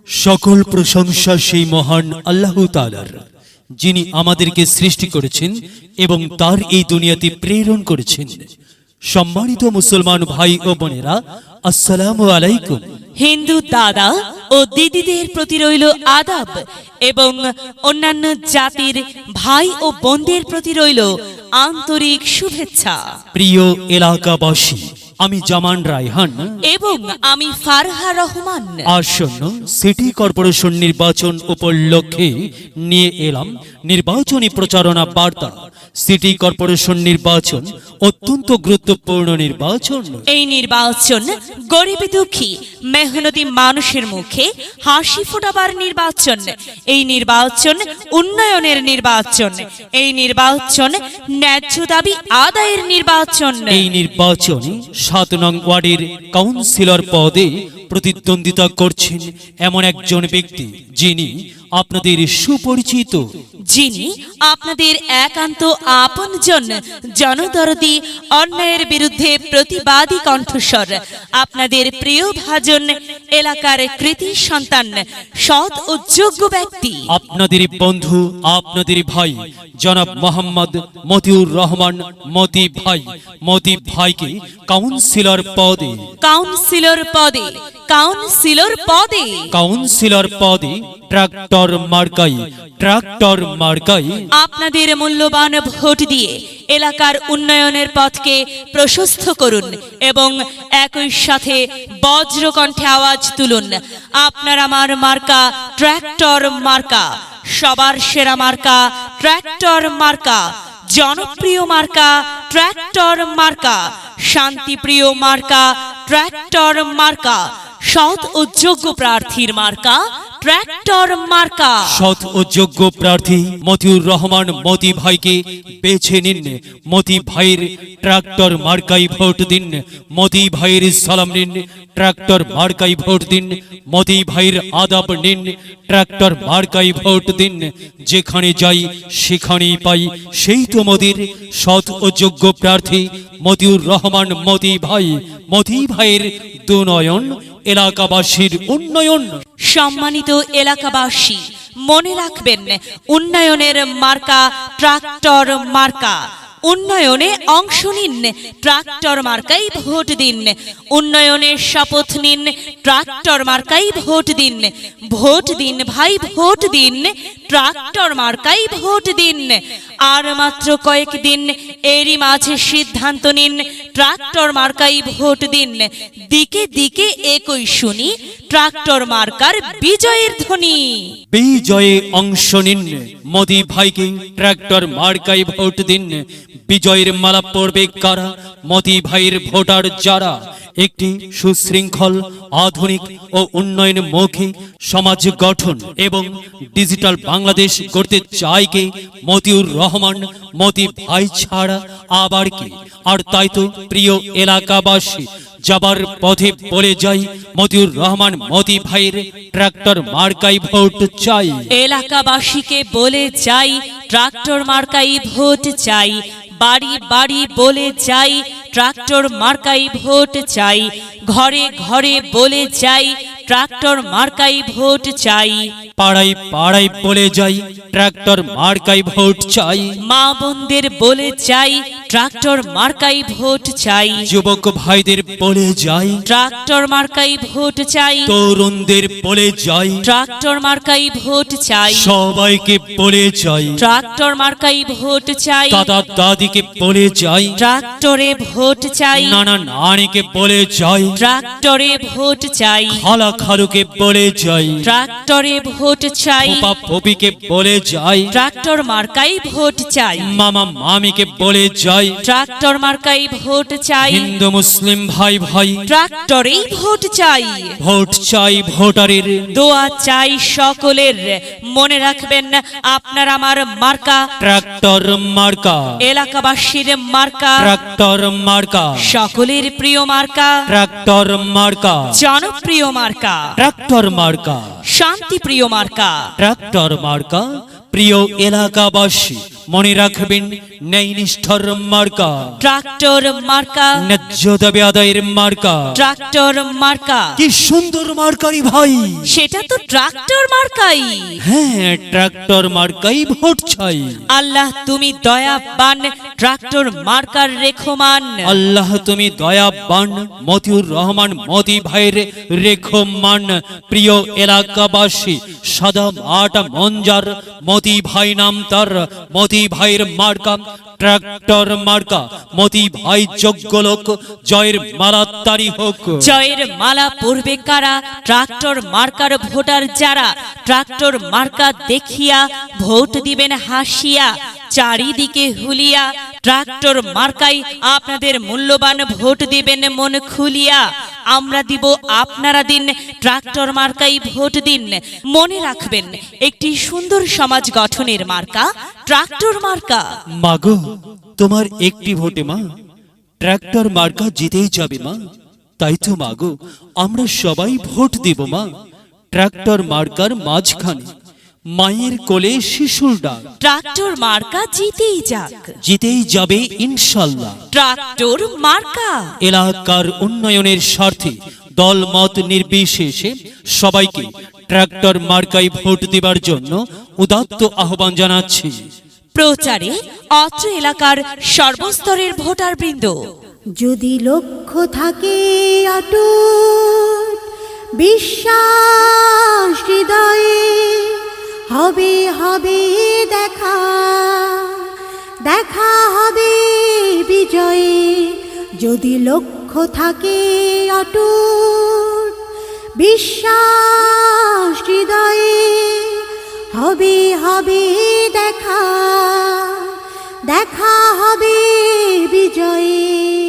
সকল প্রশংসা সেই মহান আল্লাহ তাআলার, যিনি আমাদেরকে সৃষ্টি করেছেন এবং তার এই দুনিয়াতে প্রেরণ করেছেন। সম্মানিত মুসলমান ভাই ও বোনেরা, আসসালামু আলাইকুম। হিন্দু দাদা ও দিদিদের প্রতি রইল আদাব এবং অন্যান্য জাতির ভাই ও বোনদের প্রতি রইল আন্তরিক শুভেচ্ছা। প্রিয় এলাকাবাসী, আমি জামান রায়হান এবং আমি ফারহা রহমান। আসন্ন সিটি কর্পোরেশন নির্বাচন উপলক্ষে নিয়ে এলাম নির্বাচনী প্রচারণা বার্তা। সিটি কর্পোরেশন নির্বাচন অত্যন্ত গুরুত্বপূর্ণ নির্বাচন। এই নির্বাচন গরিব দুঃখী মেহনতি মানুষের মুখে হাসি ফোটাবার নির্বাচন। এই নির্বাচন উন্নয়নের নির্বাচন। এই নির্বাচন ন্যায্য দাবি আদায়ের নির্বাচন। এই নির্বাচনে ৭ নং ওয়ার্ডের কাউন্সিলর পদে প্রতিদ্বন্দ্বিতা করছেন এমন একজন ব্যক্তি, যিনি আপনাদের সুপরিচিত, যিনি আপনাদের একান্ত আপনজন, জনদরদি, অন্যায়ের বিরুদ্ধে প্রতিবাদী কণ্ঠস্বর, আপনাদের প্রিয় ভাজন, এলাকার কৃতি সন্তান, সৎ ও যোগ্য ব্যক্তি, আপনাদের বন্ধু, আপনাদের ভাই জনাব মোহাম্মদ মতিউর রহমান মতি ভাই। মতি ভাইকে কাউন্সিলর পদে কাউন্সিলর পদে কাউন্সিলর পদে কাউন্সিলর পদে ট্রাক্টর মার্কাই আপনাদের মূল্যবান ভোট দিয়ে এলাকার উন্নয়নের পথকে প্রশস্ত করুন এবং একই সাথে বজ্রকণ্ঠে আওয়াজ তুলুন, আপনার আমার মার্কা ট্রাক্টর মার্কা, সবার সেরা মার্কা ট্রাক্টর মার্কা, জনপ্রিয় মার্কা ট্রাক্টর মার্কা, শান্তিপ্রিয় মার্কা ট্রাক্টর মার্কা, সৎ ও যোগ্য প্রার্থীর মার্কা ট্রাক্টর মার্কা। সৎ ও যোগ্য প্রার্থী মতিউর রহমান মতি ভাইকে বেছে নিন। মতি ভাইয়ের ট্রাক্টর মার্কাই ভোট দিন। মতি ভাইয়ের সালাম নিন, ট্রাক্টর মার্কাই ভোট দিন। মতি ভাইয়ের আদাব নিন, ট্রাক্টর মার্কাই ভোট দিন। যেখানে যাই সেখানেই পাই সেই তো মোদের সৎ ও যোগ্য প্রার্থী মতিউর রহমান মতি ভাই। মতি ভাইয়ের দুনয়ন, এলাকাবাসীর উন্নয়ন। সম্মানিত এলাকাবাসী, মনে রাখবেন, উন্নয়নের মার্কা ট্রাক্টর মার্কা। উন্নয়নে অংশ নিন, ট্রাক্টর মার্কাই ভোট দিন। উন্নয়নের শপথ নিন, ট্রাক্টর মার্কাই ভোট দিন। ভোট দিন ভাই, ভোট দিন, ট্রাক্টর মার্কাই ভোট দিন। আর মাত্র কয়েকদিন, এরই মাঝে সিদ্ধান্ত নিন, ট্রাক্টর মার্কাই ভোট দিন। দিকে দিকে একই শুনি ট্রাক্টর মার্কার বিজয়ের ধ্বনি। বিজয়ে অংশ নিন, মোদি ভাইকে ট্রাক্টর মার্কাই ভোট দিন। বিজয়ের মালা পড়বে কারা? মোদি ভাইয়ের ভোটার যারা একটি সুশৃঙ্খল, আধুনিক ও উন্নয়নমুখী সমাজ গঠন এবং ডিজিটাল বাংলাদেশ গড়তে চায় কে? মতিউর রহমান মতি ভাই ছাড়া আবার কি? আর তাই তো প্রিয় এলাকাবাসী, যাবার পথে বলে যাই, মতিউর রহমান মতি ভাইয়ের ট্রাক্টর মার্কাই ভোট চাই। এলাকাবাসীকে বলে যাই, ট্রাক্টর মার্কাই ভোট চাই। বাড়ি বাড়ি বলে যাই, ট্রাক্টর মার্কাই ভোট চাই। ঘরে ঘরে বলে যাই, ট্রাক্টর মার্কাই ভোট চাই। পাড়ায় পাড়ায় বলে যাই, ট্রাক্টর মার্কাই ভোট চাই। মা বোনদের বলে যাই, ট্রাক্টর মার্কাই ভোট চাই। যুবক ভাইদের বলে যাই, ট্রাক্টর মার্কাই ভোট চাই। তরুণদের বলে যাই, ট্রাক্টর মার্কাই ভোট চাই। সবাইকে বলে যাই, ট্রাক্টর মার্কাই ভোট চাই। দাদা দাদিকে বলে যাই, ট্রাক্টরে ভোট চাই। নানা নানিকে বলে যাই, ট্রাক্টরে ভোট চাই। খালা খালুকে বলে যাই, ট্রাক্টরে ভোট চাই। ফুপা ফুপিকে বলে যাই, ট্রাক্টর মার্কাই ভোট চাই। মামা মামিকে বলে যাই, ট্রাক্টর মার্কাই ভোট চাই। হিন্দু মুসলিম ভাই ভাই ট্রাক্টরেই ভোট চাই। ভোট চাই ভোটারের, দোয়া চাই সকলের। মনে রাখবেন, আপনার আমার মার্কা ট্রাক্টর মার্কা, এলাকাবাসীর মার্কা, ট্রাক্টর মার্কা, সকলের প্রিয় মার্কা, ট্রাক্টর মার্কা, জনপ্রিয় মার্কা, ট্রাক্টর মার্কা, শান্তিপ্রিয় মার্কা। ট্রাক্টর মার্কা। প্রিয় এলাকাবাসী, মনে রাখবেন ন্যায় নিষ্ঠর মার্কা, ট্রাক্টর মার্কা, ন্যায্য দাবি আদায়ের মার্কা। ট্রাক্টর মার্কা। কি সুন্দর মার্কারি ভাই! সেটা তো ট্রাক্টর মার্কাই। হ্যাঁ, ট্রাক্টর মার্কাই ভোট চাই। আল্লাহ তুমি দয়াবান, ট্রাক্টর মার্কার রেখমান। আল্লাহ তুমি দয়াবান, মতিউর রহমান মতি ভাইয়ের রেখমান। প্রিয় এলাকাবাসী, সাদা মাটা মঞ্জার মতি ভাই নাম তার, মতি ভাইয়ের মার্কা ট্রাক্টর মার্কা। মতি ভাই যোগ্য লোক, জয়ের মালা তারি হোক। জয়ের মালা পড়বে কারা? ট্রাক্টর মার্কার ভোটার যারা। ট্রাক্টর মার্কা দেখিয়া ভোট দিবেন হাসিয়া, চারিদিকে হুলিয়া। ট্রাক্টর মার্কাই আপনাদের মূল্যবান ভোট দিবেন মন খুলিয়া। আমরা দিব, আপনারা দিন, ট্রাক্টর মার্কাই ভোট দিন। মনে রাখবেন, একটি সুন্দর সমাজ গঠনের মার্কা ট্রাক্টর মার্কা। মাগো, তোমার একটি ভোটে মা ট্রাক্টর মার্কা জিতেই যাবে মা। তাই তো মাগো, আমরা সবাই ভোট দিব মা ট্রাক্টর মার্কার মাঝখানে। মায়ের কোলে শিশুর ডাক, ট্রাক্টর মার্কা জিতেই যাক, জিতেই যাবে ইনশাল্লাহ। ট্রাক্টর মার্কা। এলাকার উন্নয়নের স্বার্থে দলমত নির্বিশেষে সবাইকে ট্রাক্টর মার্কায় ভোট দেবার জন্য উদাত্ত আহ্বান জানাচ্ছি। প্রচারে অত্র এলাকার সর্বস্তরের ভোটার বৃন্দ। যদি লক্ষ্য থাকে অটুট, বিশ্বাস হৃদয়ে, হবে হবে দেখা, দেখা হবে বিজয়ে। যদি লক্ষ্য থাকে অটুট, বিশ্বাস হৃদয়ে, হবে হবে দেখা, দেখা হবে বিজয়ে।